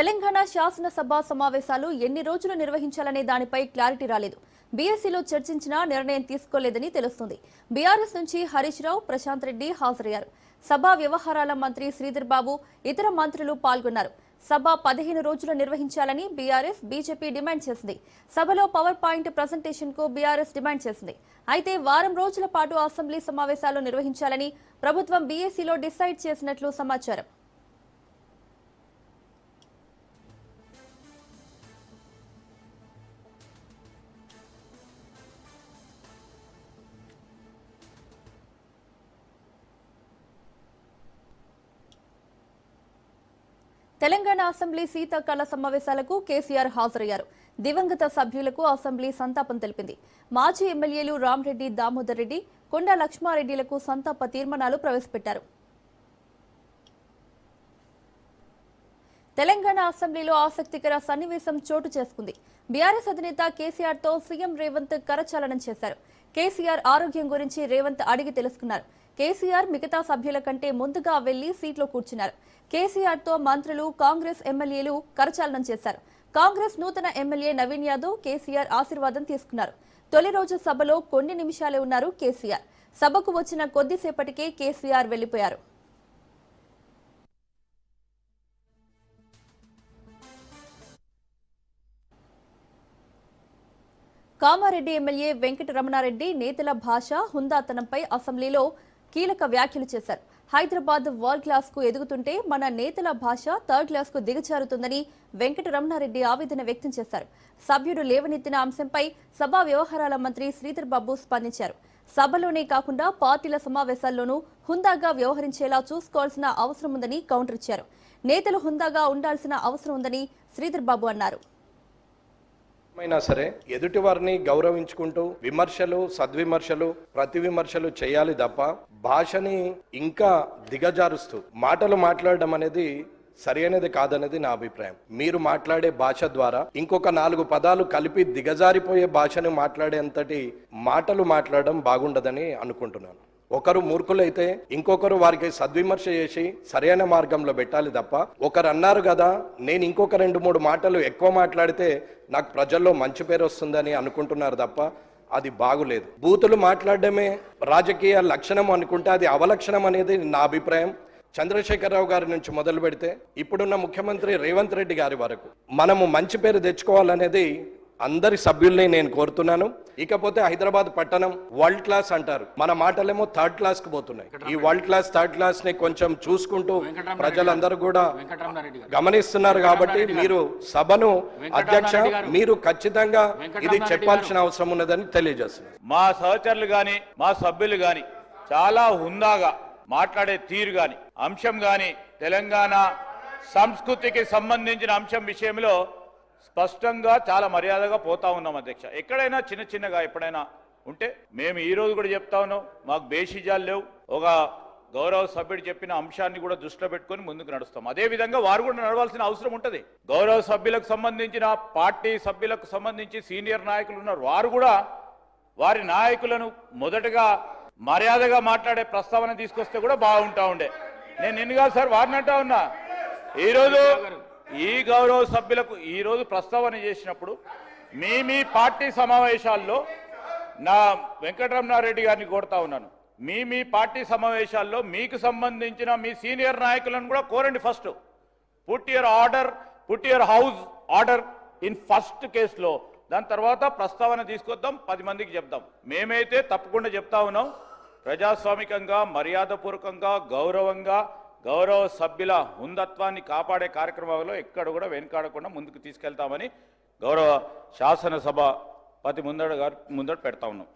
తెలంగాణ శాసనసభ సమావేశాలు ఎన్ని రోజులు నిర్వహించాలనే దానిపై క్లారిటీ రాలేదు. బీఎస్సీలో చర్చించినా నిర్ణయం తీసుకోలేదని తెలుస్తుంది. బీఆర్ఎస్ నుంచి హరీష్ రావు, ప్రశాంత్ రెడ్డి హాజరయ్యారు. సభా వ్యవహారాల మంత్రి శ్రీధర్ బాబు, ఇతర మంత్రులు పాల్గొన్నారు. సభ 15 రోజులు నిర్వహించాలని బీఆర్ఎస్, బీజేపీ డిమాండ్ చేసింది. సభలో పవర్ పాయింట్ ప్రజెంటేషన్ కు బీఆర్ఎస్ డిమాండ్ చేసింది. అయితే వారం రోజుల పాటు అసెంబ్లీ సమావేశాలు నిర్వహించాలని ప్రభుత్వం బీఎస్సీలో డిసైడ్ చేసినట్లు సమాచారం. తెలంగాణ అసెంబ్లీ శీతాకాల సమావేశాలకు కేసీఆర్ హాజరయ్యారు. దివంగత సభ్యులకు అసెంబ్లీ సంతాపం తెలిపింది. మాజీ ఎమ్మెల్యేలు రామరెడ్డి, దామోదర్ రెడ్డి, కొండా లక్ష్మారెడ్డిలకు సంతాప తీర్మానాలు ప్రవేశపెట్టారు. తెలంగాణ అసెంబ్లీలో ఆసక్తికర సన్నివేశం చోటు చేసుకుంది. బీఆర్ఎస్ అధినేత కేసీఆర్ తో సీఎం రేవంత్ కరచాలనం చేశారు. కేసీఆర్ ఆరోగ్యం గురించి రేవంత్ అడిగి తెలుసుకున్నారు. కేసీఆర్ మిగతా సభ్యుల కంటే ముందుగా వెళ్లి సీట్లో కూర్చున్నారు. కేసీఆర్ తో మంత్రులు, కాంగ్రెస్ ఎమ్మెల్యేలు కరచాలనం చేశారు. కాంగ్రెస్ నూతన ఎమ్మెల్యే నవీన్ యాదవ్ కేసీఆర్ ఆశీర్వాదం తీసుకున్నారు. తొలి రోజు సభలో కొన్ని నిమిషాలే ఉన్నారు కేసీఆర్. సభకు వచ్చిన కొద్దిసేపటికే కేసీఆర్ వెళ్లిపోయారు. కామారెడ్డి ఎమ్మెల్యే వెంకటరమణారెడ్డి నేతల భాష, హుందాతనంపై అసెంబ్లీలో కీలక వ్యాఖ్యలు చేశారు. హైదరాబాద్ వరల్డ్ క్లాస్ కు ఎదుగుతుంటే మన నేతల భాష థర్డ్ క్లాస్ కు దిగజారుతుందని వెంకటరమణారెడ్డి ఆవేదన వ్యక్తం చేశారు. సభ్యుడు లేవనెత్తిన అంశంపై సభా వ్యవహారాల మంత్రి శ్రీధర్ బాబు స్పందించారు. సభలోనే కాకుండా పార్టీల సమావేశాల్లోనూ హుందాగా వ్యవహరించేలా చూసుకోవాల్సిన అవసరం ఉందని కౌంటర్ ఇచ్చారు. నేతలు హుందాగా ఉండాల్సిన అవసరం ఉందని శ్రీధర్ బాబు అన్నారు. అయినా సరే ఎదుటి వారిని గౌరవించుకుంటూ విమర్శలు, సద్విమర్శలు, ప్రతి విమర్శలు చేయాలి తప్ప భాషని ఇంకా దిగజారుస్తూ మాటలు మాట్లాడడం అనేది సరైనది కాదనేది నా అభిప్రాయం. మీరు మాట్లాడే భాష ద్వారా ఇంకొక 4 పదాలు కలిపి దిగజారిపోయే భాషను మాట్లాడేంతటి మాటలు మాట్లాడడం బాగుండదని అనుకుంటున్నాను. ఒకరు మూర్ఖులైతే ఇంకొకరు వారికి సద్విమర్శ చేసి సరైన మార్గంలో పెట్టాలి తప్ప ఒకరు అన్నారు కదా నేను ఇంకొక 2-3 మాటలు ఎక్కువ మాట్లాడితే నాకు ప్రజల్లో మంచి పేరు వస్తుందని అనుకుంటున్నారు తప్ప అది బాగులేదు. బూతులు మాట్లాడడమే రాజకీయ లక్షణం అనుకుంటే అది అవలక్షణం అనేది నా అభిప్రాయం. చంద్రశేఖరరావు గారి నుంచి మొదలు పెడితే ఇప్పుడున్న ముఖ్యమంత్రి రేవంత్ రెడ్డి గారి వరకు మనము మంచి పేరు తెచ్చుకోవాలనేది అందరి సభ్యుల్ని నేను కోరుతున్నాను. ఇకపోతే హైదరాబాద్ పట్టణం వరల్డ్ క్లాస్ అంటారు, మన మాటలేమో థర్డ్ క్లాస్ కు పోతున్నాయి. ఈ వరల్డ్ క్లాస్, థర్డ్ క్లాస్ ని కొంచెం చూసుకుంటూ ప్రజలందరూ కూడా గమనిస్తున్నారు. కాబట్టి మీరు సభను అధ్యక్ష మీరు ఖచ్చితంగా ఇది చెప్పాల్సిన అవసరం ఉన్నదని తెలియజేస్తున్నారు. మా సహచరులు గాని, మా సభ్యులు గాని చాలా హుందాగా మాట్లాడే తీరు గాని, అంశం గాని, తెలంగాణ సంస్కృతికి సంబంధించిన అంశం విషయంలో స్పష్టంగా చాలా మర్యాదగా పోతా ఉన్నాం అధ్యక్ష. ఎక్కడైనా చిన్న చిన్నగా ఎప్పుడైనా ఉంటే మేము ఈ రోజు కూడా చెప్తా ఉన్నాం, మాకు బేషిజాలు లేవు. ఒక గౌరవ సభ్యుడు చెప్పిన అంశాన్ని కూడా దృష్టిలో పెట్టుకొని ముందుకు నడుస్తాం. అదే విధంగా వారు కూడా నడవాల్సిన అవసరం ఉంటుంది. గౌరవ సభ్యులకు సంబంధించిన పార్టీ సభ్యులకు సంబంధించి సీనియర్ నాయకులు ఉన్నారు, వారు కూడా వారి నాయకులను మొదటగా మర్యాదగా మాట్లాడే ప్రస్తావన తీసుకొస్తే కూడా బాగుంటా ఉండే. నేను నిన్నగా సార్ వారిని అంటా ఉన్నా, ఈరోజు ఈ గౌరవ సభ్యులకు ఈరోజు ప్రస్తావన చేసినప్పుడు మీ పార్టీ సమావేశాల్లో నా వెంకటరమణారెడ్డి గారిని కోరుతా ఉన్నాను, మీ పార్టీ సమావేశాల్లో మీకు సంబంధించిన మీ సీనియర్ నాయకులను కూడా కోరండి. First put your house order in first కేసులో, దాని తర్వాత ప్రస్తావన తీసుకొద్దాం, 10 మందికి చెప్దాం. మేమైతే తప్పకుండా చెప్తా ఉన్నాం, ప్రజాస్వామికంగా, మర్యాదపూర్వకంగా, గౌరవంగా గౌరవ సభ్యుల హుందత్వాన్ని కాపాడే కార్యక్రమంలో ఎక్కడ కూడా వెనుకాడకుండా ముందుకు తీసుకెళ్తామని గౌరవ శాసనసభాపతి ముందట పెడతా ఉన్నాం.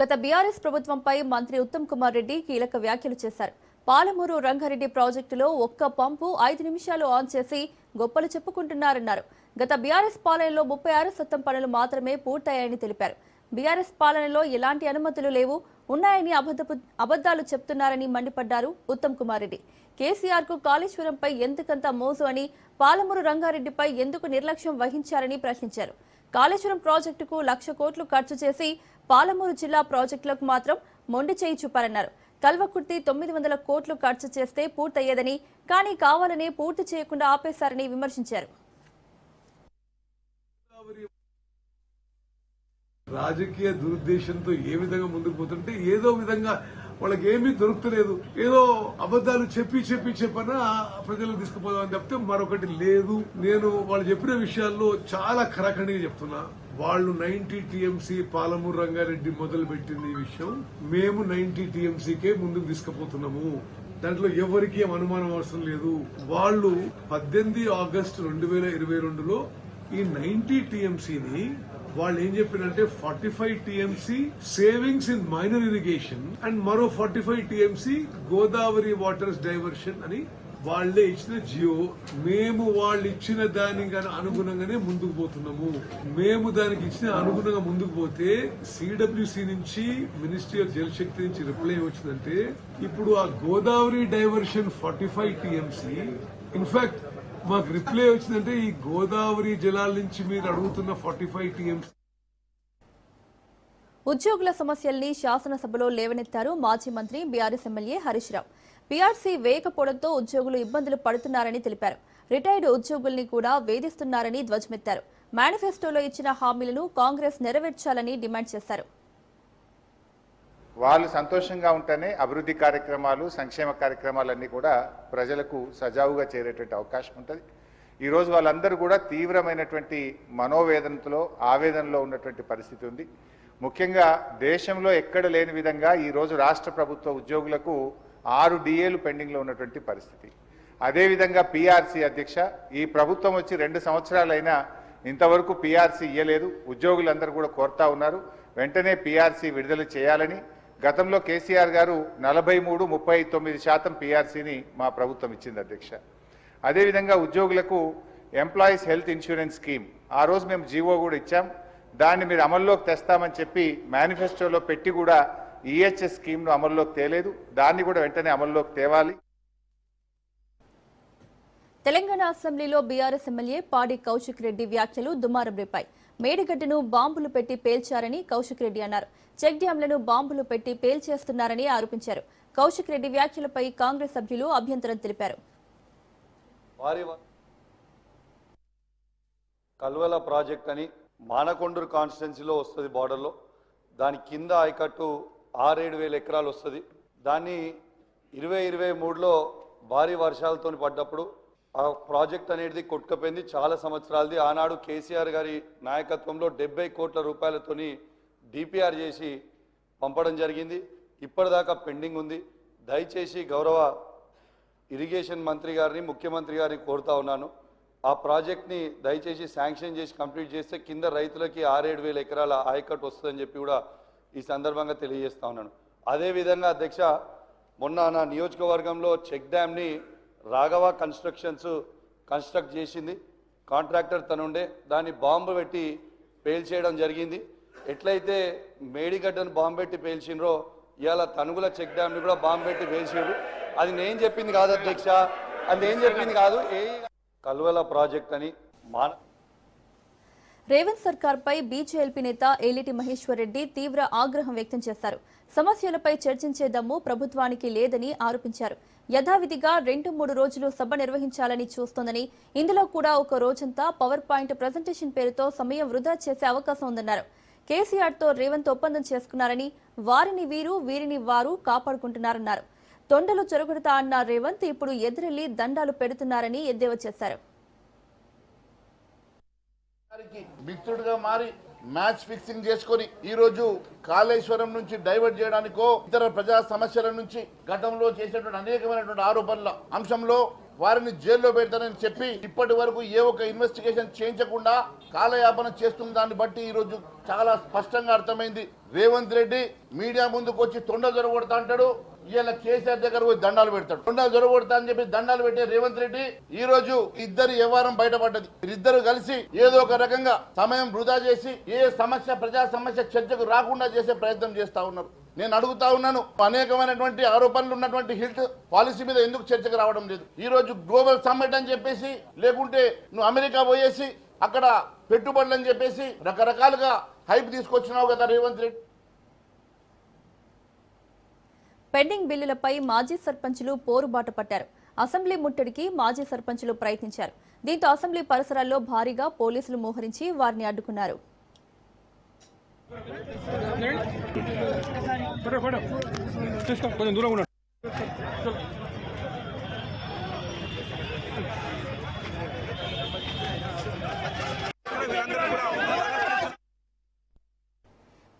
గత బీఆర్ఎస్ ప్రభుత్వంపై మంత్రి ఉత్తమ్ కుమార్ రెడ్డి కీలక వ్యాఖ్యలు చేశారు. పాలమూరు రంగారెడ్డి ప్రాజెక్టులో ఒక్క పంపు 5 నిమిషాలు ఆన్ చేసి గొప్పలు చెప్పుకుంటున్నారన్నారు. గత బీఆర్ఎస్ పాలనలో 36% పనులు మాత్రమే పూర్తయ్యాయని తెలిపారు. బీఆర్ఎస్ పాలనలో ఎలాంటి అనుమతులు లేవు, ఉన్నాయని అబద్దాలు చెప్తున్నారని మండిపడ్డారు ఉత్తమ్ కుమార్ రెడ్డి. కేసీఆర్ కు కాళేశ్వరంపై ఎందుకంత మోజు అని, పాలమూరు రంగారెడ్డిపై ఎందుకు నిర్లక్ష్యం వహించారని ప్రశ్నించారు. కాళేశ్వరం ప్రాజెక్టుకు 1,00,000 కోట్లు ఖర్చు చేసి పాలమూరు జిల్లా ప్రాజెక్టులకు మాత్రం మొండి చేయి చూపారన్నారు. కల్వకుర్తి 900 కోట్లు ఖర్చు చేస్తే పూర్తయ్యేదని, కానీ కావాలనే పూర్తి చేయకుండా ఆపేశారని విమర్శించారు. రాజకీయ దురుద్దేశంతో ఏ విధంగా ముందుకు పోతుంటే ఏదో విధంగా వాళ్ళకి ఏమీ దొరుకుతలేదు, ఏదో అబద్దాలు చెప్పనా ప్రజలకు తీసుకుపోదామని చెప్తే మరొకటి లేదు. నేను వాళ్ళు చెప్పిన విషయాల్లో చాలా ఖరాఖండిగా చెప్తున్నా. వాళ్ళు 90 టీఎంసీ పాలమూరు రంగారెడ్డి మొదలు పెట్టింది ఈ విషయం. మేము 90 టీఎంసీకే ముందుకు తీసుకుపోతున్నాము. దాంట్లో ఎవరికి ఏం అనుమానం అవసరం లేదు. వాళ్ళు 18 ఆగస్టు 2022లో ఈ 90 టీఎంసీని వాళ్ళు ఏం చెప్పినంటే 45 TMC savings in minor irrigation and మరో 45 టీఎంసీ గోదావరి వాటర్స్ డైవర్షన్ అని వాళ్లే ఇచ్చిన జియో. మేము వాళ్ళు ఇచ్చిన దానికి అనుగుణంగానే ముందుకు పోతున్నాము. మేము దానికి ఇచ్చిన అనుగుణంగా ముందుకు పోతే సిడబ్ల్యూసి నుంచి మినిస్ట్రీ ఆఫ్ జల్ శక్తి నుంచి రిప్లై వచ్చిందంటే ఇప్పుడు ఆ గోదావరి డైవర్షన్ 45 టీఎంసీ ఇన్ఫాక్ట్ మాకు రిప్లై వచ్చిందంటే ఈ గోదావరి జలాల నుంచి మీరు అడుగుతున్న 45 టీఎంసీ. ఉద్యోగుల సమస్యల్ని శాసనసభలో లేవనెత్తారు మాజీ మంత్రి BRS MLA Harish Rao. PRC వేయకపోవడంతో ఉద్యోగులు ఇబ్బందులు పడుతున్నారని తెలిపారు. రిటైర్డ్ ఉద్యోగుల్ని కూడా వేధిస్తున్నారని ధ్వజమెత్తారు. మేనిఫెస్టోలో ఇచ్చిన హామీలను కాంగ్రెస్ నెరవేర్చాలని డిమాండ్ చేశారు. వాళ్ళు సంతోషంగా ఉంటేనే అభివృద్ధి కార్యక్రమాలు సంక్షేమ కార్యక్రమాలన్నీ కూడా ప్రజలకు సజావుగా చేరేటువంటి అవకాశం ఉంటుంది. ఈరోజు వాళ్ళందరూ కూడా తీవ్రమైనటువంటి మనోవేదనతో ఆవేదనలో ఉన్నటువంటి పరిస్థితి ఉంది. ముఖ్యంగా దేశంలో ఎక్కడ లేని విధంగా ఈరోజు రాష్ట్ర ప్రభుత్వ ఉద్యోగులకు 6 డిఏలు పెండింగ్లో ఉన్నటువంటి పరిస్థితి. అదేవిధంగా పీఆర్సీ అధ్యక్ష, ఈ ప్రభుత్వం వచ్చి 2 సంవత్సరాలైనా ఇంతవరకు పీఆర్సీ ఇయ్యలేదు. ఉద్యోగులందరూ కూడా కోరుతా ఉన్నారు వెంటనే పీఆర్సీ విడుదల చేయాలని. గతంలో కేసీఆర్ గారు 43-39% పీఆర్సీని మా ప్రభుత్వం ఇచ్చింది అధ్యక్ష. అదేవిధంగా ఉద్యోగులకు ఎంప్లాయీస్ హెల్త్ ఇన్సూరెన్స్ స్కీమ్ ఆ రోజు మేము జీవో కూడా ఇచ్చాం. దాన్ని మీరు అమల్లోకి తెస్తామని చెప్పి మేనిఫెస్టోలో పెట్టి కూడా ఈహెచ్ఎస్ స్కీమ్ను అమల్లోకి తేలేదు. దాన్ని కూడా వెంటనే అమల్లోకి తేవాలి. తెలంగాణ అసెంబ్లీలో బీఆర్ఎస్ ఎమ్మెల్యే పాడి కౌశిక్ రెడ్డి వ్యాఖ్యలు దుమారం రేపాయి. మేడిగడ్డను బాంబులు పెట్టి పేల్చారని కౌశిక్ రెడ్డి అన్నారు. చెక్ డ్యాంలను బాంబులు పెట్టి పేల్చేస్తున్నారని ఆరోపించారు. కౌశిక్ రెడ్డి వ్యాఖ్యలపై కాంగ్రెస్ సభ్యులు అభ్యంతరం తెలిపారు. కల్వల ప్రాజెక్ట్ అని మానకొండూరు కాన్స్టిట్యున్సీలో వస్తుంది, బార్డర్లో. దాని కింద ఆయకట్టు 6-7 వేల ఎకరాలు వస్తుంది. దాన్ని 2023లో భారీ వర్షాలతో పడ్డప్పుడు ఆ ప్రాజెక్ట్ అనేది కొట్టుకపోయింది. చాలా సంవత్సరాలది. ఆనాడు కేసీఆర్ గారి నాయకత్వంలో 70 కోట్ల రూపాయలతోని డిపిఆర్ చేసి పంపడం జరిగింది. ఇప్పటిదాకా పెండింగ్ ఉంది. దయచేసి గౌరవ ఇరిగేషన్ మంత్రి గారిని, ముఖ్యమంత్రి గారిని కోరుతా ఉన్నాను, ఆ ప్రాజెక్ట్ని దయచేసి శాంక్షన్ చేసి కంప్లీట్ చేస్తే కింద రైతులకి 6-7 వేల ఎకరాల ఆయకట్టు వస్తుందని చెప్పి కూడా ఈ సందర్భంగా తెలియజేస్తా ఉన్నాను. అదేవిధంగా అధ్యక్ష, మొన్న నా నియోజకవర్గంలో చెక్ డ్యామ్ని రాఘవ కన్స్ట్రక్ట్ చేసింది. కాంట్రాక్టర్ తనుండే దాన్ని బాంబు పెట్టి పేల్చేయడం జరిగింది. ఎట్లయితే మేడిగడ్డను బాంబు పెట్టి పేల్చిండ్రో ఇవాళ తనుగుల చెక్ డ్యామ్ని కూడా బాంబు పెట్టి పేల్చారు. అది నేను చెప్పింది కాదు అధ్యక్ష, అది నేను చెప్పింది కాదు. కల్వల ప్రాజెక్ట్ అని రేవంత్ సర్కార్పై బీజేపీ నేత ఏలిటి మహేశ్వర్ రెడ్డి తీవ్ర ఆగ్రహం వ్యక్తం చేశారు. సమస్యలపై చర్చించే దమ్ము ప్రభుత్వానికి లేదని ఆరోపించారు. యథావిధిగా 2-3 రోజులు సభ నిర్వహించాలని చూస్తోందని, ఇందులో కూడా ఒక రోజంతా పవర్ పాయింట్ ప్రజెంటేషన్ పేరుతో సమయం వృధా చేసే అవకాశం ఉందన్నారు. కేసీఆర్తో రేవంత్ ఒప్పందం చేసుకున్నారని, వారిని వీరు వీరిని వారు కాపాడుకుంటున్నారన్నారు. తొండలు చొరగొడతా అన్న రేవంత్ ఇప్పుడు ఎదురెళ్లి దండాలు పెడుతున్నారని ఎద్దేవా చేశారు. మిత్రుడిగా మారి మ్యాచ్ ఫిక్సింగ్ చేసుకొని ఈ రోజు కాళేశ్వరం నుంచి డైవర్ట్ చేయడానికో ఇతర ప్రజా సమస్యల నుంచి గతంలో చేసినటువంటి అనేకమైనటువంటి ఆరోపణల అంశంలో వారిని జైల్లో పెడతానని చెప్పి ఇప్పటి వరకు ఏ ఒక్క ఇన్వెస్టిగేషన్ చేయించకుండా కాలయాపన చేస్తున్న దాన్ని బట్టి ఈ రోజు చాలా స్పష్టంగా అర్థమైంది. రేవంత్ రెడ్డి మీడియా ముందుకు వచ్చి తొండ జరగొడతా అంటాడు, ఇవాళ కేసీఆర్ దగ్గర పోయి దండాలు పెడతాడు. తొండ జరగొడతా అని చెప్పి దండాలు పెట్టే రేవంత్ రెడ్డి ఈ రోజు ఇద్దరు వ్యవహారం బయటపడ్డది. ఇద్దరు కలిసి ఏదో ఒక రకంగా సమయం వృధా చేసి ఏ సమస్య ప్రజా సమస్య చర్చకు రాకుండా చేసే ప్రయత్నం చేస్తా ఉన్నారు. నేను అడుగుతా ఉన్నాను, అనేకమైనటువంటి ఆరోపణలు ఉన్నటువంటి హిల్ట్ పాలసీ మీద ఎందుకు చర్చకు రావడం లేదు? ఈ రోజు గ్లోబల్ సమ్మిట్ అని చెప్పేసి, లేకుంటే నువ్వు అమెరికా పోయేసి అక్కడ పెట్టుబడులు అని చెప్పేసి రకరకాలుగా హైప్ తీసుకొచ్చినావు కదా రేవంత్ రెడ్డి. పెండింగ్ బిల్లులపై మాజీ సర్పంచులు పోరుబాట పట్టారు. అసెంబ్లీ ముట్టడికి మాజీ సర్పంచులు ప్రయత్నించారు. దీంతో అసెంబ్లీ పరిసరాల్లో భారీగా పోలీసులు మోహరించి వారిని అడ్డుకున్నారు.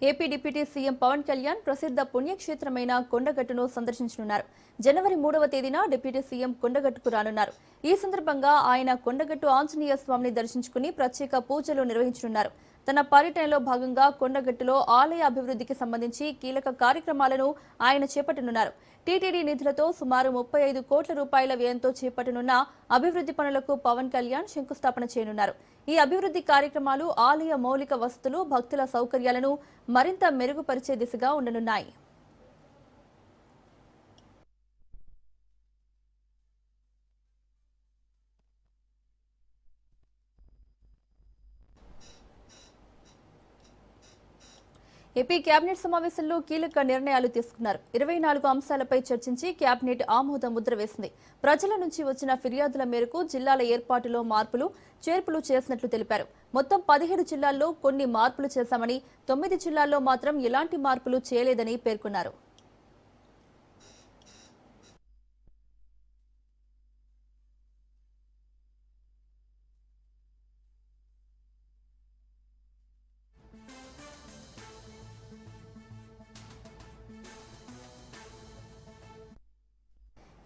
AP deputy CM Pawan Kalyan ప్రసిద్ధ పుణ్యక్షేత్రమైన కొండగట్టును సందర్శించనున్నారు. జనవరి 3వ తేదీన డిప్యూటీ సీఎం కొండగట్టుకు రానున్నారు. ఈ సందర్భంగా ఆయన కొండగట్టు ఆంజనేయ స్వామిని దర్శించుకుని ప్రత్యేక పూజలు నిర్వహించనున్నారు. తన పర్యటనలో భాగంగా కొండగట్టులో ఆలయ అభివృద్ధికి సంబంధించి కీలక కార్యక్రమాలను ఆయన చేపట్టనున్నారు. టీటీడీ నిధులతో సుమారు 35 కోట్ల రూపాయల వ్యయంతో చేపట్టనున్న అభివృద్ధి పనులకు పవన్ కళ్యాణ్ శంకుస్థాపన చేయనున్నారు. ఈ అభివృద్ధి కార్యక్రమాలు ఆలయ మౌలిక వసతులు, భక్తుల సౌకర్యాలను మరింత మెరుగుపరిచే దిశగా ఉండనున్నాయి. ఏపీ కేబినెట్ సమావేశంలో కీలక నిర్ణయాలు తీసుకున్నారు. 24 అంశాలపై చర్చించి కేబినెట్ ఆమోద ముద్ర వేసింది. ప్రజల నుంచి వచ్చిన ఫిర్యాదుల మేరకు జిల్లాల ఏర్పాటులో మార్పులు, చేర్పులు చేసినట్లు తెలిపారు. మొత్తం 17 జిల్లాల్లో కొన్ని మార్పులు చేశామని, 9 జిల్లాల్లో మాత్రం ఎలాంటి మార్పులు చేయలేదని పేర్కొన్నారు.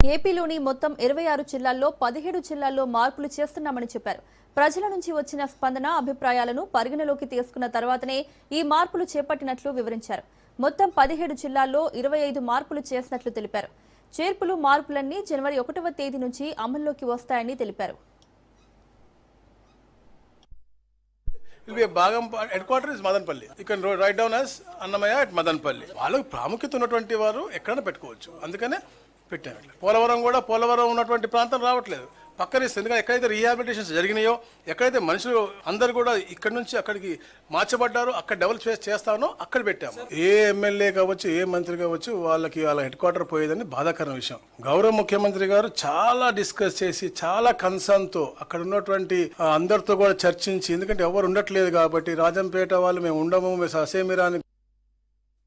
ఏపీలోని మొత్తం 26 జిల్లాల్లో 17 జిల్లాల్లో మార్పులు చేస్తున్నామని చెప్పారు. ప్రజల నుంచి వచ్చిన స్పందన, అభిప్రాయాలను పరిగణలోకి తీసుకున్న తర్వాతనే ఈ మార్పులు చేపట్టినట్లు వివరించారు. మొత్తం 17 జిల్లాల్లో 25 మార్పులు చేసినట్లు తెలిపారు. చేర్పులు, మార్పులన్నీ జనవరి 1వ తేదీ నుంచి అమల్లోకి వస్తాయని తెలిపారు. Head quarter is Madanapalle. You can write down as Annamayya at Madanapalle. వాళ్ళకు ప్రాముఖ్యత ఉన్నటువంటి వారు ఎక్కడైనా పెట్టుకోవచ్చు, అందుకనే పెట్టాము. పోలవరం ఉన్నటువంటి ప్రాంతం రావట్లేదు, పక్కనిస్తుంది. ఎందుకంటే ఎక్కడైతే రీహాబిలిటేషన్స్ జరిగినాయో, ఎక్కడైతే మనుషులు అందరు కూడా ఇక్కడ నుంచి అక్కడికి మార్చబడ్డారో, అక్కడ డెవలప్ చేస్తానో అక్కడ పెట్టాము. ఏ ఎమ్మెల్యే కావచ్చు, ఏ మంత్రి కావచ్చు, వాళ్ళ హెడ్ క్వార్టర్ పోయేదని బాధాకరమైన విషయం. గౌరవ ముఖ్యమంత్రి గారు చాలా డిస్కస్ చేసి, చాలా కన్సర్న్ తో అక్కడ ఉన్నటువంటి అందరితో కూడా చర్చించి, ఎందుకంటే ఎవరు ఉండట్లేదు కాబట్టి, రాజంపేట వాళ్ళు మేము ఉండము, మేము అసేమిరాని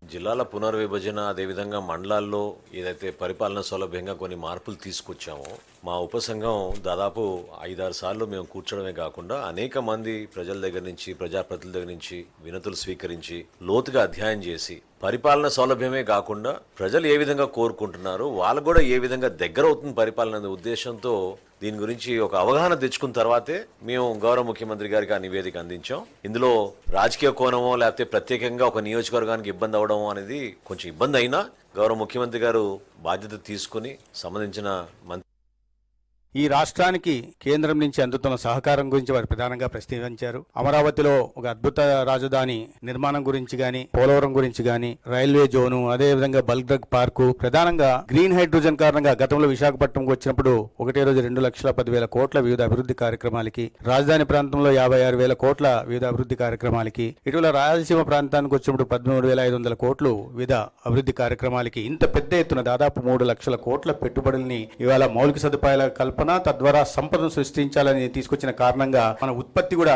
జిల్లాల పునర్విభజన, అదేవిధంగా మండలాల్లో ఏదైతే పరిపాలన సౌలభ్యంగా కొన్ని మార్పులు తీసుకొచ్చామో, మా ఉపసంఘం దాదాపు 5-6 సార్లు మేము కూర్చోడమే కాకుండా అనేక మంది ప్రజల దగ్గర నుంచి, ప్రజాప్రతినిధుల దగ్గర నుంచి వినతులు స్వీకరించి లోతుగా అధ్యయనం చేసి, పరిపాలన సౌలభ్యమే కాకుండా ప్రజలు ఏ విధంగా కోరుకుంటున్నారు, వాళ్ళకు కూడా ఏ విధంగా దగ్గర అవుతుంది పరిపాలన అనే ఉద్దేశంతో దీని గురించి ఒక అవగాహన తెచ్చుకున్న తర్వాతే మేము గౌరవ ముఖ్యమంత్రి గారికి ఆ నివేదిక అందించాం. ఇందులో రాజకీయ కోణమో లేకపోతే ప్రత్యేకంగా ఒక నియోజకవర్గానికి ఇబ్బంది అవడం అనేది కొంచెం ఇబ్బంది అయినా గౌరవ ముఖ్యమంత్రి గారు బాధ్యత తీసుకుని సంబంధించిన మంత్రి ఈ రాష్ట్రానికి కేంద్రం నుంచి అందుతున్న సహకారం గురించి వారు ప్రధానంగా ప్రస్తావించారు. అమరావతిలో ఒక అద్భుత రాజధాని నిర్మాణం గురించి గాని, పోలవరం గురించి గాని, రైల్వే జోను, అదేవిధంగా బల్క్ డ్రగ్ పార్కు, ప్రధానంగా గ్రీన్ హైడ్రోజన్ కారణంగా గతంలో విశాఖపట్నంకు వచ్చినప్పుడు ఒకటే రోజు 2,10,000 కోట్ల వివిధ అభివృద్ధి కార్యక్రమాలకి, రాజధాని ప్రాంతంలో 56,000 కోట్ల వివిధ అభివృద్ధి కార్యక్రమాలకి, ఇటీవల రాయలసీమ ప్రాంతానికి వచ్చినప్పుడు 13,500 కోట్లు వివిధ అభివృద్ధి కార్యక్రమాలకి, ఇంత పెద్ద ఎత్తున దాదాపు 3 లక్షల కోట్ల పెట్టుబడుల్ని ఇవాళ మౌలిక సదుపాయాల కల్పన, తద్వారా సంపదను సృష్టించాలని తీసుకొచ్చిన కారణంగా మన ఉత్పత్తి కూడా,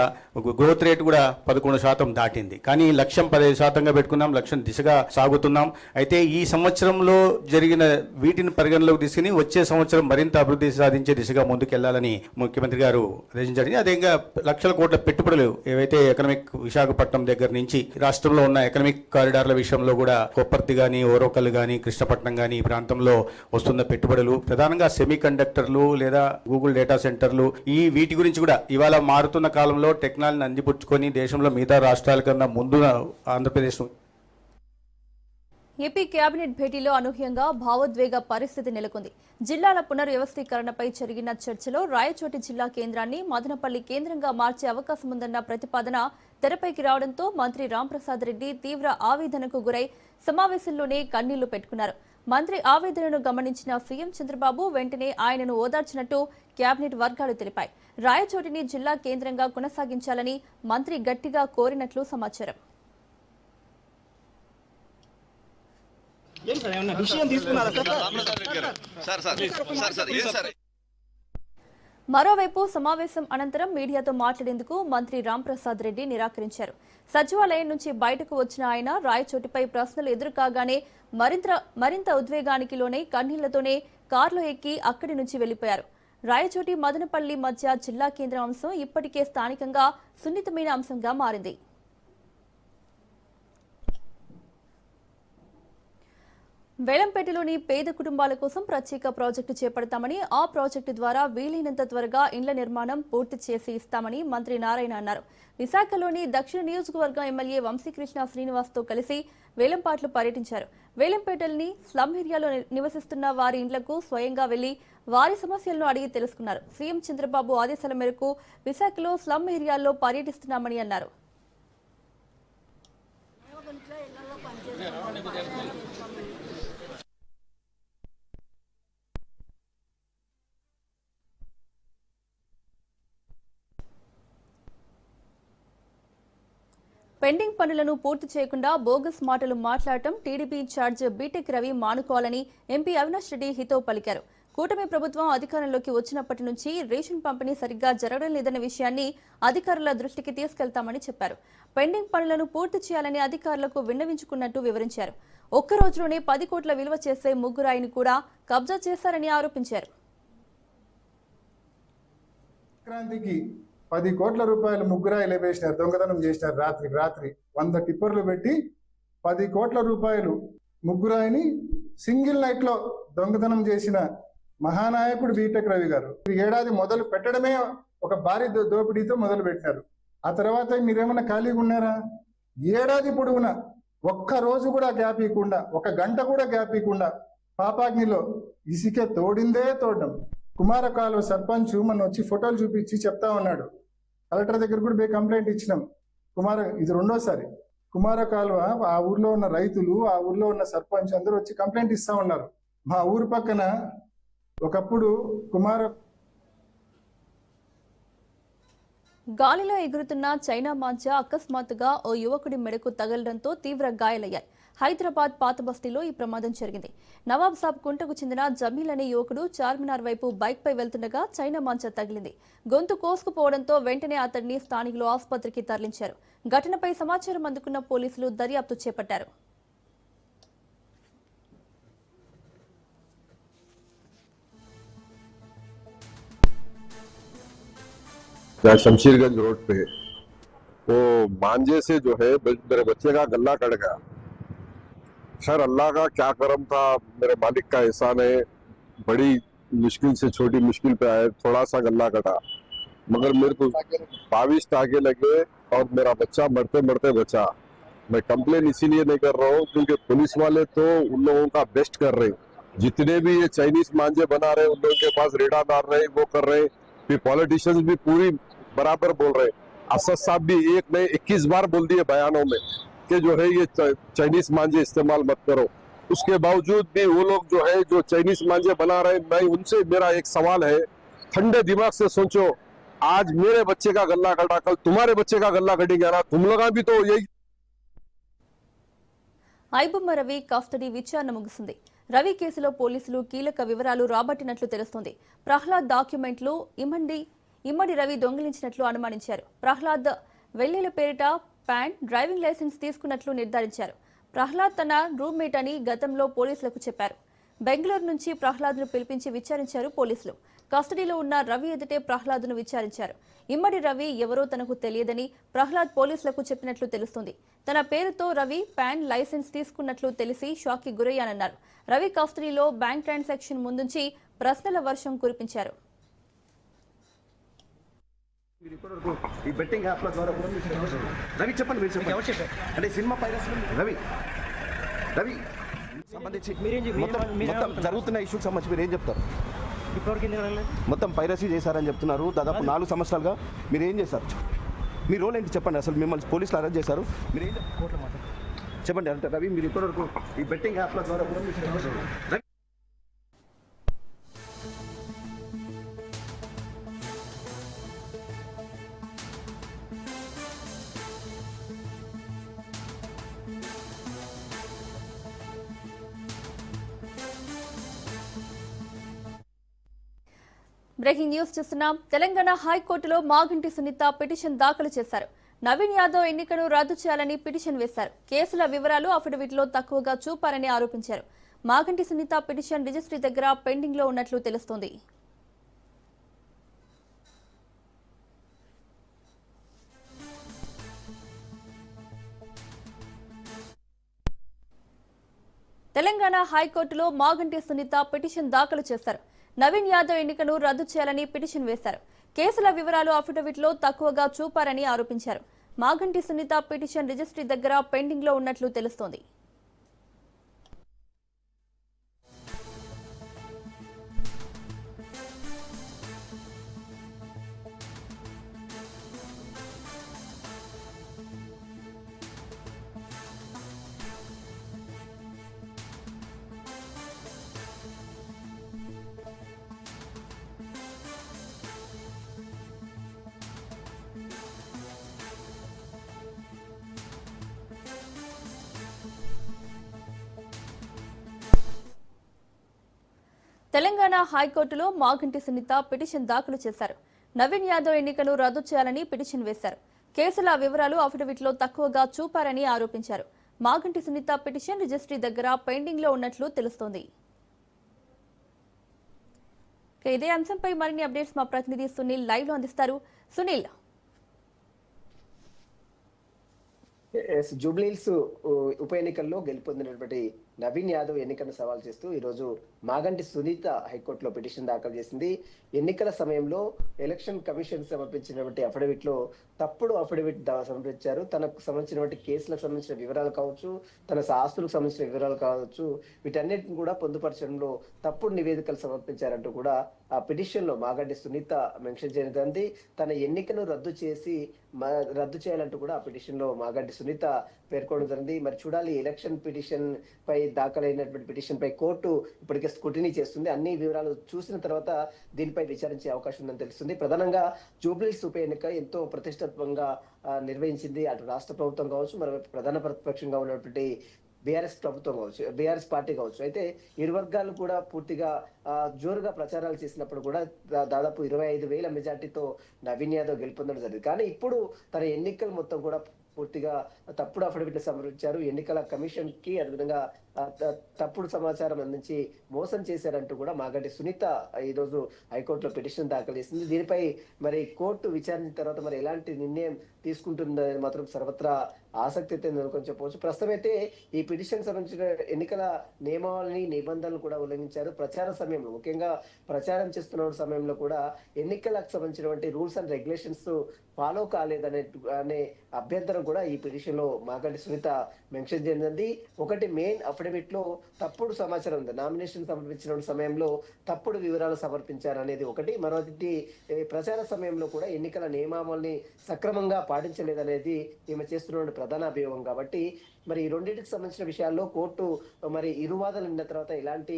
గ్రోత్ రేట్ కూడా 11% దాటింది. కానీ లక్ష్యం 15%గా పెట్టుకున్నాం, లక్ష్యం దిశగా సాగుతున్నాం. అయితే ఈ సంవత్సరంలో జరిగిన వీటిని పరిగణలోకి తీసుకుని వచ్చే సంవత్సరం మరింత అభివృద్ధి సాధించే దిశగా ముందుకెళ్లాలని ముఖ్యమంత్రి గారు ఆదేశించారు. అదేవిధంగా లక్షల కోట్ల పెట్టుబడులు ఏవైతే ఎకనామిక్ విశాఖపట్నం దగ్గర నుంచి రాష్ట్రంలో ఉన్న ఎకనామిక్ కారిడార్ల విషయంలో కూడా కొప్పర్తి గాని, ఓరోకల్ గాని, కృష్ణపట్నం గాని ఈ ప్రాంతంలో వస్తున్న పెట్టుబడులు, ప్రధానంగా సెమీ కండక్టర్లు లేదా గూగుల్ డేటా సెంటర్లు, ఈ వీటి గురించి కూడా ఇవాళ మారుతున్న కాలంలో టెక్నాలజీని అందిపుచ్చుకొని దేశంలో మిగతా రాష్ట్రాల కన్నా ముందు ఆంధ్రప్రదేశ్. ఏపీ కేబినెట్ భేటీలో అనూహ్యంగా భావోద్వేగ పరిస్థితి నెలకొంది. జిల్లాల పునర్వ్యవస్థీకరణపై జరిగిన చర్చలో రాయచోటి జిల్లా కేంద్రాన్ని మదనపల్లి కేంద్రంగా మార్చే అవకాశం ఉందన్న ప్రతిపాదన తెరపైకి రావడంతో మంత్రి రాంప్రసాద్ రెడ్డి తీవ్ర ఆవేదనకు గురై సమావేశంలోనే కన్నీళ్లు పెట్టుకున్నారు. మంత్రి ఆవేదనను గమనించిన సీఎం చంద్రబాబు వెంటనే ఆయనను ఓదార్చినట్టు కేబినెట్ వర్గాలు తెలిపాయి. రాయచోటిని జిల్లా కేంద్రంగా కొనసాగించాలని మంత్రి గట్టిగా కోరినట్లు సమాచారం. మరోవైపు సమావేశం అనంతరం మీడియాతో మాట్లాడేందుకు మంత్రి రాంప్రసాద్ రెడ్డి నిరాకరించారు. సచివాలయం నుంచి బయటకు వచ్చిన ఆయన రాయచోటిపై ప్రశ్నలు ఎదురుకాగానే మరింత ఉద్వేగానికి లోనై కన్నీళ్లతోనే కారులో ఎక్కి అక్కడి నుంచి వెళ్లిపోయారు. రాయచోటి మదనపల్లి మధ్య జిల్లా కేంద్రం అంశం ఇప్పటికే స్థానికంగా సున్నితమైన అంశంగా మారింది. వేలంపేటలోని పేద కుటుంబాల కోసం ప్రత్యేక ప్రాజెక్టు చేపడతామని, ఆ ప్రాజెక్టు ద్వారా వీలైనంత త్వరగా ఇండ్ల నిర్మాణం పూర్తి చేసి ఇస్తామని మంత్రి నారాయణ అన్నారు. విశాఖలోని దక్షిణ నియోజకవర్గం ఎమ్మెల్యే వంశీకృష్ణ శ్రీనివాస్తో కలిసి వేలంపాట్లు పర్యటించారు. వేలంపేటల్ని స్లమ్ ఏరియాలో నివసిస్తున్న వారి ఇండ్లకు స్వయంగా వెళ్లి వారి సమస్యలను అడిగి తెలుసుకున్నారు. సీఎం చంద్రబాబు ఆదేశాల మేరకు విశాఖలో స్లమ్ ఏరియాల్లో పర్యటిస్తున్నామని అన్నారు. పెండింగ్ పనులను పూర్తి చేయకుండా బోగస్ మాటలు మాట్లాడటం టీడీపీ ఇన్ఛార్జ్ బీటెక్ రవి మానుకోవాలని ఎంపీ అవినాష్ రెడ్డి హితవు పలికారు. కూటమి ప్రభుత్వం అధికారంలోకి వచ్చినప్పటి నుంచి రేషన్ పంపిణీ సరిగ్గా జరగడం లేదన్న విషయాన్ని అధికారుల దృష్టికి తీసుకెళ్తామని చెప్పారు. పెండింగ్ పనులను పూర్తి చేయాలని అధికారులకు విన్నవించుకున్నట్టు వివరించారు. ఒక్క రోజులోనే 10 కోట్ల విలువ చేసే ముగ్గురాయిని కూడా కబ్జా చేశారని ఆరోపించారు. 10 కోట్ల రూపాయలు ముగ్గురాయిలు వేసినారు, దొంగతనం చేసినారు. రాత్రి 100 టిప్పర్లు పెట్టి 10 కోట్ల రూపాయలు ముగ్గురాయిని సింగిల్ నైట్ లో దొంగతనం చేసిన మహానాయకుడు బీటెక్ రవి గారు. ఏడాది మొదలు పెట్టడమే ఒక భారీ దోపిడీతో మొదలు పెట్టినారు. ఆ తర్వాత మీరేమన్నా ఖాళీగా ఉన్నారా? ఏడాది పొడవునా ఒక్క రోజు కూడా గ్యాప్ ఇవ్వకుండా, ఒక గంట కూడా గ్యాప్ ఇవ్వకుండా పాపాగ్నిలో ఇసుకే తోడిందే తోడడం. కుమార కాలువ సర్పంచ్ మన వచ్చి ఫోటోలు చూపించి చెప్తా ఉన్నాడు. కలెక్టర్ దగ్గర కూడా పోయి కంప్లైంట్ ఇచ్చినాం. ఇది రెండోసారి కుమార కాలువ ఆ ఊర్లో ఉన్న రైతులు, ఆ ఊర్లో ఉన్న సర్పంచ్ అందరూ వచ్చి కంప్లైంట్ ఇస్తా ఉన్నారు. మా ఊరు పక్కన ఒకప్పుడు గాలిలో ఎగురుతున్న చైనా మాంజ అకస్మాత్తుగా ఓ యువకుడి మెడకు తగలడంతో తీవ్ర గాయాలయ్యాయి. హైదరాబాద్ పాత బస్తీలో ఈ ప్రమాదం జరిగింది. నవాబ్ సాబ్ కుంటకు చెందిన జమీల్ అనే యువకుడు చార్మినార్ వైపు బైక్పై వెళ్తుండగా చైనా మాంజ తగిలింది. గొంతు కోసుకుపోవడంతో వెంటనే అతడిని స్థానికులు ఆసుపత్రికి తరలించారు. ఘటనపై సమాచారం అందుకున్న పోలీసులు దర్యాప్తు చేపట్టారు. शमशीरगंज रोड पे वो मांझे से जो है मेरे बच्चे का गला कट गया। खैर अल्लाह का क्या करम था, मेरे मालिक का एहसान है। बड़ी मुश्किल से छोटी मुश्किल पे आए, थोड़ा सा गला कटा, मगर मेरे को 22 टाके लगे और मेरा बच्चा मरते मरते बचा। मैं कंप्लेन इसीलिए नहीं कर रहा हूँ क्योंकि पुलिस वाले तो उन लोगों का बेस्ट कर रहे, जितने भी ये चाइनीज मांझे बना रहे उन लोगों के पास रेडा डाल रहे, वो कर रहे। फिर पॉलिटिशियंस भी पूरी बराबर बोल रहे। असद साहब भी 21 बार बोल दिए बयानों में कि जो है ये चाइनीज मांझे इस्तेमाल मत करो। उसके बावजूद भी वो लोग जो है जो चाइनीज मांझे बना रहे, मैं उनसे मेरा एक सवाल है, ठंडे दिमाग से सोचो, आज मेरे बच्चे का गला कटा, कल तुम्हारे बच्चे का गला कटेगा ना, तुम लोग भी तो यही। ఐబొమ్మ రవి కస్టడీ విచారణ ముగిసింది. రవి కేసులో పోలీసులు కీలక వివరాలు రాబట్టినట్లు తెలుస్తోంది. ప్రహ్లాద్ డాక్యుమెంట్లు ఇమ్మడి రవి దొంగిలించినట్లు అనుమానించారు. ప్రహ్లాద్ వెల్లెల పేరిట పాన్, డ్రైవింగ్ లైసెన్స్ తీసుకున్నట్లు నిర్ధారించారు. ప్రహ్లాద్ తన రూమ్మేట్ అని గతంలో పోలీసులకు చెప్పారు. బెంగళూరు నుంచి ప్రహ్లాద్ను పిలిపించి విచారించారు పోలీసులు. కస్టడీలో ఉన్న రవి ఎదుటే ప్రహ్లాద్ను విచారించారు. ఇమ్మడి రవి ఎవరో తనకు తెలియదని ప్రహ్లాద్ పోలీసులకు చెప్పినట్లు తెలుస్తుంది. తన పేరుతో రవి పాన్, లైసెన్స్ తీసుకున్నట్లు తెలిసి షాక్కి గురయ్యానన్నారు. రవి కస్టడీలో బ్యాంక్ ట్రాన్సాక్షన్ ముందుంచి ప్రశ్నల వర్షం కురిపించారు. ఈ బెట్టింగ్ యాప్ల ద్వారా కూడా రవి చెప్పండి, మీరు చెప్పండి. అంటే సినిమా పైరసీ రవి సంబంధించి మొత్తం జరుగుతున్న ఇష్యూకి సంబంధించి మీరు ఏం చెప్తారు? మొత్తం పైరసీ చేశారని చెప్తున్నారు. దాదాపు 4 సంవత్సరాలుగా మీరు ఏం చేశారు? మీ రోల్ ఏంటి చెప్పండి. అసలు మిమ్మల్ని పోలీసులు అరెస్ట్ చేశారు, మీరు ఏం చెప్పండి. అంటే రవి మీరు ఇప్పటివరకు ఈ బెట్టింగ్ యాప్ల ద్వారా కూడా బ్రేకింగ్ న్యూస్ చూస్తున్నాం. తెలంగాణ హైకోర్టులో మాగంటి సునీత పిటిషన్ దాఖలు చేశారు. నవీన్ యాదవ్ ఎన్నికను రద్దు చేయాలని పిటిషన్ వేశారు. కేసుల వివరాలు అఫిడవిట్లో తక్కువగా చూపారని ఆరోపించారు. మాగంటి సునీత పిటిషన్ రిజిస్ట్రీ దగ్గర పెండింగ్ లో ఉన్నట్లు తెలుస్తోంది. తెలంగాణ హైకోర్టులో మాగంటి సునీత పిటిషన్ దాఖలు చేశారు. నవీన్ యాదవ్ ఎన్నికను రద్దు చేయాలని పిటిషన్ వేశారు. కేసుల వివరాలు అఫిడవిట్లో తక్కువగా చూపారని ఆరోపించారు. మాగంటి సునీత పిటిషన్ రిజిస్ట్రీ దగ్గర పెండింగ్ లో ఉన్నట్లు తెలుస్తోంది. తెలంగాణ హైకోర్టులో మాగంటి సునీత పిటిషన్ దాఖలు చేశారు. నవీన్ యాదవ్ ఎన్నికను రద్దు చేయాలని పిటిషన్ వేశారు. కేసుల వివరాలు అఫిడవిట్లో తక్కువగా చూపారని ఆరోపించారు. మాగంటి సునీత పిటిషన్ రిజిస్ట్రీ దగ్గర పెండింగ్ లో ఉన్నట్లు తెలుస్తోంది. ఇదే అంశంపై మరిన్ని అప్డేట్స్ మా ప్రతినిధి సునీల్ లైవ్ లో అందిస్తారు. సునీల్, జూబ్లీహిల్స్ ఉప ఎన్నికల్లో గెలుపొందినటువంటి నవీన్ యాదవ్ ఎన్నికను సవాల్ చేస్తూ ఈరోజు మాగంటి సునీత హైకోర్టులో పిటిషన్ దాఖలు చేసింది. ఎన్నికల సమయంలో ఎలక్షన్ కమిషన్ సమర్పించినటువంటి అఫిడవిట్ లో తప్పుడు అఫిడవిట్ సమర్పించారు. తనకు సంబంధించినటువంటి కేసులకు సంబంధించిన వివరాలు కావచ్చు, తన ఆస్తులకు సంబంధించిన వివరాలు కావచ్చు, వీటన్నిటిని కూడా పొందుపరచడంలో తప్పుడు నివేదికలు సమర్పించారంటూ కూడా ఆ పిటిషన్ లో మాగంటి సునీత మెన్షన్ చేయడానికి తన ఎన్నికను రద్దు చేయాలంటూ కూడా ఆ పిటిషన్ లో మాగంటి సునీత పేర్కొనడం జరిగింది. మరి చూడాలి, ఎలక్షన్ పిటిషన్ పై దాఖలైనటువంటి పిటిషన్ పై కోర్టు ఇప్పటికే స్క్రూటినీ చేస్తుంది. అన్ని వివరాలు చూసిన తర్వాత దీనిపై విచారించే అవకాశం ఉందని తెలుస్తుంది. ప్రధానంగా జూబ్లీహిల్స్ ఉప ఎన్నిక ఎంతో ప్రతిష్టాత్మకంగా నిర్వహించింది. అటు రాష్ట్ర ప్రభుత్వం కావచ్చు, మరోవైపు ప్రధాన ప్రతిపక్షంగా ఉన్నటువంటి బీఆర్ఎస్ ప్రభుత్వం కావచ్చు, బీఆర్ఎస్ పార్టీ కావచ్చు. అయితే ఇరు వర్గాలు కూడా పూర్తిగా జోరుగా ప్రచారాలు చేసినప్పుడు కూడా దాదాపు 25,000 మెజార్టీతో నవీన్ యాదవ్ గెలుపొందడం జరిగింది. కానీ ఇప్పుడు తన ఎన్నికలు మొత్తం కూడా పూర్తిగా తప్పుడు అఫిడవిట్లు సమర్పించారు. ఎన్నికల కమిషన్ కి అదేవిధంగా తప్పుడు సమాచారం అందించి మోసం చేశారంటూ కూడా మాగంటి సునీత ఈ రోజు హైకోర్టులో పిటిషన్ దాఖలు చేసింది. దీనిపై మరి కోర్టు విచారించిన తర్వాత మరి ఎలాంటి నిర్ణయం తీసుకుంటుందని మాత్రం సర్వత్రా ఆసక్తి అయితే నెలకొని చెప్పవచ్చు. ప్రస్తుతం అయితే ఈ పిటిషన్ సంబంధించిన ఎన్నికల నియమావళిని నిబంధనలు కూడా ఉల్లంఘించారు. ప్రచార సమయంలో, ముఖ్యంగా ప్రచారం చేస్తున్న సమయంలో కూడా ఎన్నికలకు సంబంధించినటువంటి రూల్స్ అండ్ రెగ్యులేషన్స్ ఫాలో కాలేదనే అభ్యంతరం కూడా ఈ పిటిషన్ లో మాగంటి సునీత మెన్షన్ చేసింది. ఒకటి, మెయిన్ అఫిడవిట్ లో తప్పుడు సమాచారం ఉంది. నామినేషన్ సమర్పించిన సమయంలో తప్పుడు వివరాలు సమర్పించారనేది ఒకటి. మరొకటి, ప్రచార సమయంలో కూడా ఎన్నికల నియమావళిని సక్రమంగా పాటించలేదనేది ఈమె చేస్తున్న ప్రధాన అభియోగం. కాబట్టి మరి ఈ రెండింటికి సంబంధించిన విషయాల్లో కోర్టు మరి ఇరు వాదనలు విన్న తర్వాత ఎలాంటి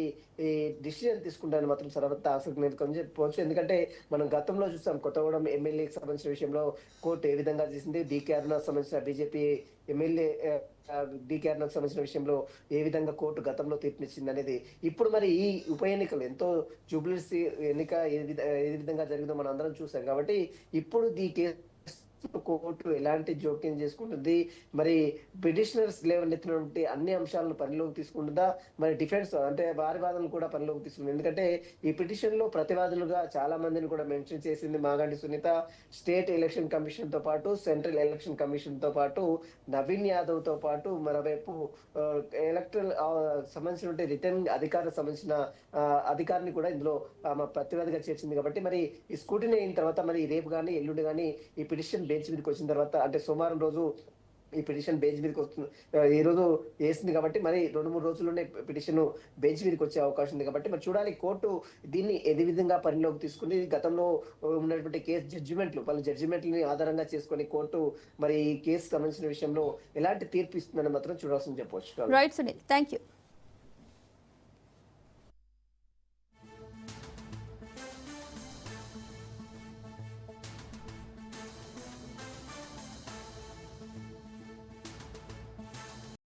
డిసిజన్ తీసుకుంటారని మాత్రం సర్వత్రా ఆసక్తి నెలకొని చెప్పవచ్చు. ఎందుకంటే మనం గతంలో చూసాం, కొత్తగూడెం ఎమ్మెల్యేకి సంబంధించిన విషయంలో కోర్టు ఏ విధంగా చేసింది, డీకే అరుణకు సంబంధించిన బీజేపీ ఎమ్మెల్యే డీకే అరుణకు సంబంధించిన విషయంలో ఏ విధంగా కోర్టు గతంలో తీర్పునిచ్చింది అనేది. ఇప్పుడు మరి ఈ ఉప ఎన్నికలు ఎంతో జూబ్లీహిల్స్ ఎన్నిక ఏ విధంగా జరిగిందో మనం అందరం చూసాం. కాబట్టి ఇప్పుడు ఈ కేసు కోర్టు ఎలాంటి జోక్యం చేసుకుంటుంది, మరి పిటిషనర్స్ లేవనెత్తినటువంటి అన్ని అంశాలను పరిలోకి తీసుకుంటుందా, మరి డిఫెన్స్ అంటే వారి వాదనలు కూడా పరిలోకి తీసుకుంటుంది. ఎందుకంటే ఈ పిటిషన్ లో ప్రతివాదులుగా చాలా మందిని కూడా మెన్షన్ చేసింది Maganti Sunitha. State election commission తో పాటు, సెంట్రల్ ఎలక్షన్ కమిషన్ తో పాటు, నవీన్ యాదవ్ తో పాటు, మరోవైపు ఎలక్ట్రల్ సంబంధించిన రిటర్నింగ్ అధికారులకు సంబంధించిన అధికారిని కూడా ఇందులో ప్రతివాదిగా చేర్చింది. కాబట్టి మరి ఈ స్క్రూటినీ అయిన తర్వాత మరి రేపు కానీ ఎల్లుండి కానీ ఈ పిటిషన్ బెంచ్ మీదకి వచ్చిన తర్వాత, అంటే సోమవారం రోజు ఈ పిటిషన్ బెంచ్ మీదకి వస్తుంది. ఈ రోజు వేసింది కాబట్టి మరి 2-3 రోజుల్లోనే పిటిషన్ బెంచ్ మీదకి వచ్చే అవకాశం ఉంది. కాబట్టి మరి చూడాలి కోర్టు దీన్ని ఏ విధంగా పరిలోకి తీసుకుని, గతంలో ఉన్నటువంటి కేసు జడ్జిమెంట్లని ఆధారంగా చేసుకొని కోర్టు మరి ఈ కేసు సంబంధించిన విషయంలో ఎలాంటి తీర్పు ఇస్తుందని మాత్రం చూడాల్సింది చెప్పవచ్చు. Right Sunil, thank you.